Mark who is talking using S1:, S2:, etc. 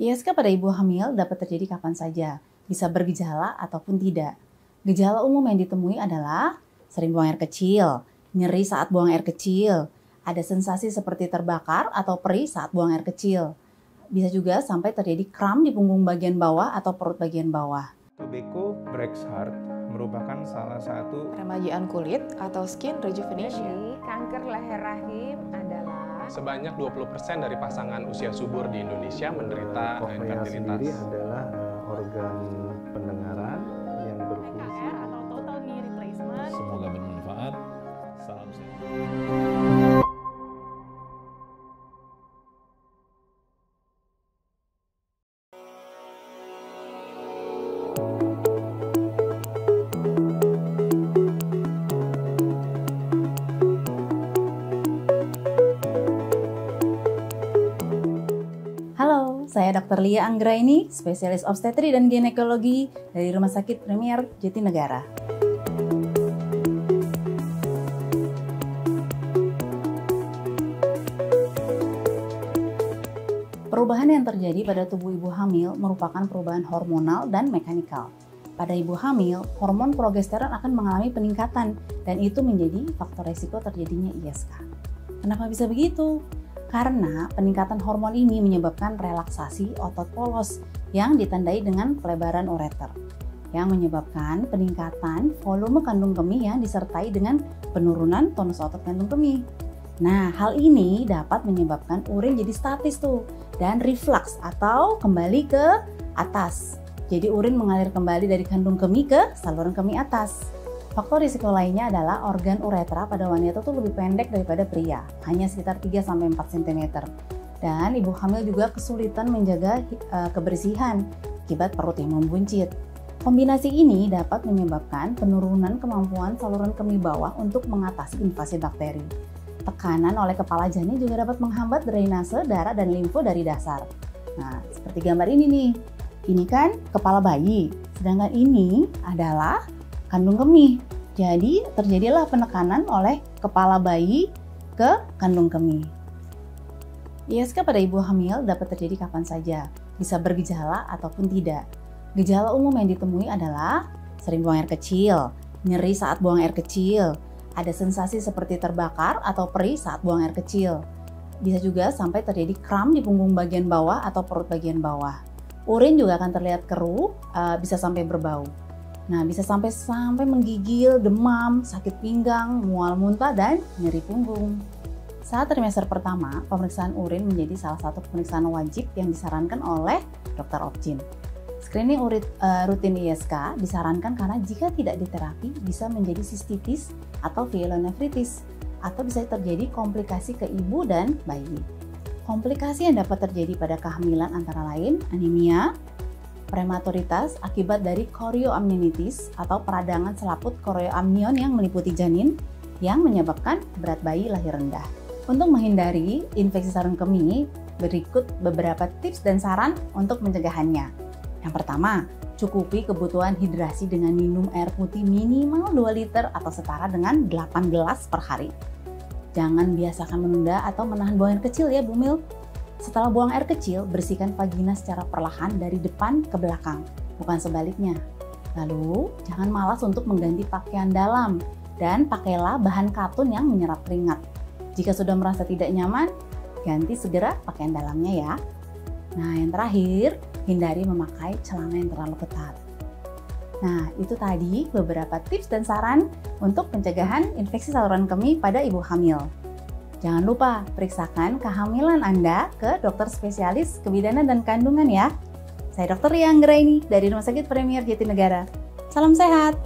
S1: ISK pada ibu hamil dapat terjadi kapan saja, bisa bergejala ataupun tidak. Gejala umum yang ditemui adalah sering buang air kecil, nyeri saat buang air kecil, ada sensasi seperti terbakar atau perih saat buang air kecil. Bisa juga sampai terjadi kram di punggung bagian bawah atau perut bagian bawah.
S2: Tobacco breaks heart merupakan salah satu
S3: remajaan kulit atau skin rejuvenation.
S4: Jadi, kanker leher rahim adalah
S5: sebanyak 20% dari pasangan usia subur di Indonesia menderita
S6: Koknea
S5: infertilitas.
S6: sendiri adalah organ pendengaran yang berfungsi.
S7: PKR atau total knee replacement.
S8: Semoga bermanfaat. Salam sehat.
S1: Halo, saya Dr. Lia Anggraini, spesialis obstetri dan ginekologi dari Rumah Sakit Premier Jatinegara. Perubahan yang terjadi pada tubuh ibu hamil merupakan perubahan hormonal dan mekanikal. Pada ibu hamil, hormon progesteron akan mengalami peningkatan dan itu menjadi faktor resiko terjadinya ISK. Kenapa bisa begitu? Karena peningkatan hormon ini menyebabkan relaksasi otot polos yang ditandai dengan pelebaran ureter, yang menyebabkan peningkatan volume kandung kemih yang disertai dengan penurunan tonus otot kandung kemih. Nah, hal ini dapat menyebabkan urin jadi statis tuh dan reflux atau kembali ke atas. Jadi urin mengalir kembali dari kandung kemih ke saluran kemih atas. Faktor risiko lainnya adalah organ uretra pada wanita itu lebih pendek daripada pria, hanya sekitar 3-4 cm. Dan ibu hamil juga kesulitan menjaga kebersihan akibat perut yang membuncit. Kombinasi ini dapat menyebabkan penurunan kemampuan saluran kemih bawah untuk mengatasi invasi bakteri. Tekanan oleh kepala janin juga dapat menghambat drainase darah dan limfo dari dasar. Nah, seperti gambar ini nih. Ini kan kepala bayi, sedangkan ini adalah kandung kemih. Jadi terjadilah penekanan oleh kepala bayi ke kandung kemih. ISK pada ibu hamil dapat terjadi kapan saja, bisa bergejala ataupun tidak. Gejala umum yang ditemui adalah sering buang air kecil, nyeri saat buang air kecil, ada sensasi seperti terbakar atau perih saat buang air kecil. Bisa juga sampai terjadi kram di punggung bagian bawah atau perut bagian bawah. Urin juga akan terlihat keruh, bisa sampai berbau. Nah, bisa sampai menggigil, demam, sakit pinggang, mual muntah, dan nyeri punggung. Saat trimester pertama, pemeriksaan urin menjadi salah satu pemeriksaan wajib yang disarankan oleh dokter Obgyn. Screening rutin ISK disarankan karena jika tidak diterapi bisa menjadi sistitis atau pyelonefritis atau bisa terjadi komplikasi ke ibu dan bayi. Komplikasi yang dapat terjadi pada kehamilan antara lain anemia, prematuritas akibat dari chorioamnionitis atau peradangan selaput chorioamnion yang meliputi janin yang menyebabkan berat bayi lahir rendah. Untuk menghindari infeksi saluran kemih, berikut beberapa tips dan saran untuk pencegahannya. Yang pertama, cukupi kebutuhan hidrasi dengan minum air putih minimal 2 liter atau setara dengan 8 gelas per hari. Jangan biasakan menunda atau menahan buang air kecil ya bumil. Setelah buang air kecil, bersihkan vagina secara perlahan dari depan ke belakang, bukan sebaliknya. Lalu, jangan malas untuk mengganti pakaian dalam dan pakailah bahan katun yang menyerap keringat. Jika sudah merasa tidak nyaman, ganti segera pakaian dalamnya ya. Nah, yang terakhir, hindari memakai celana yang terlalu ketat. Nah, itu tadi beberapa tips dan saran untuk pencegahan infeksi saluran kemih pada ibu hamil. Jangan lupa periksakan kehamilan Anda ke dokter spesialis kebidanan dan kandungan ya. Saya Dr. Lia Anggraini dari Rumah Sakit Premier Jatinegara. Salam sehat!